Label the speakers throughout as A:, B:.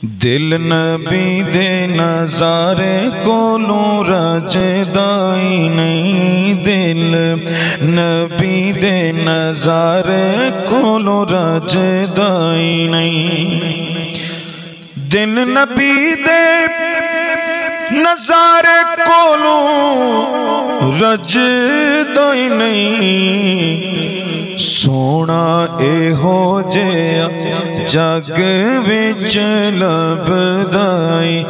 A: دل نبی دے نظارے کولوں رجدا ہی نہیں، دل نبی دے نظارے کولوں رجدا ہی نہیں، دل نبی دے نظارے کولوں رجدا ہی نہیں، سونا اے ہو جیا جگ وچ لبدا ہی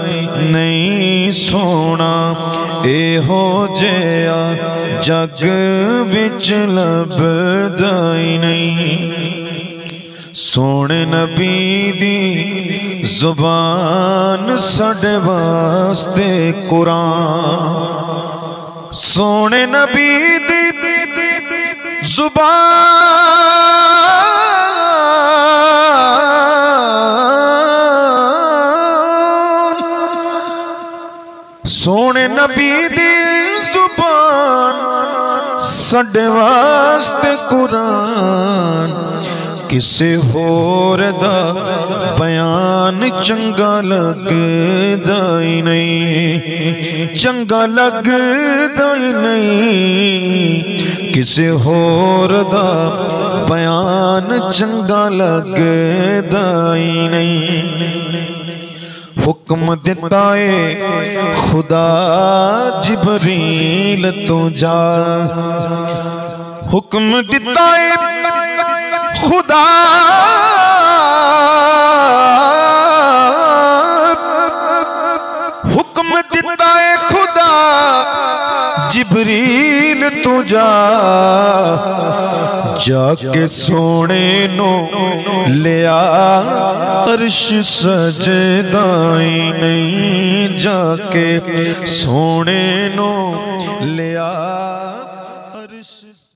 A: نہیں، سونا اے ہو جیا جگ وچ لبدا ہی نہیں، سونے نبی دی زبان ساڈے واسطے قرآن، سونے نبی دی زبان سونے نبی دی زبان ساڈے واسطے قرآن، کسے ہور دا بیان چنگا لگدا ہی نہیں، چنگا لگدا ہی نہیں، کسے ہور دا بیان چنگا لگدا ہی نہیں، حکم دیتا ہے خدا جبریل تو جا، حکم دیتا ہے خدا حکم دیتا ہے خدا جبریل تو جا، جا کے سونے نو لیا عرش سجدہ ہی نہیں، جا کے سونے نو لیا عرش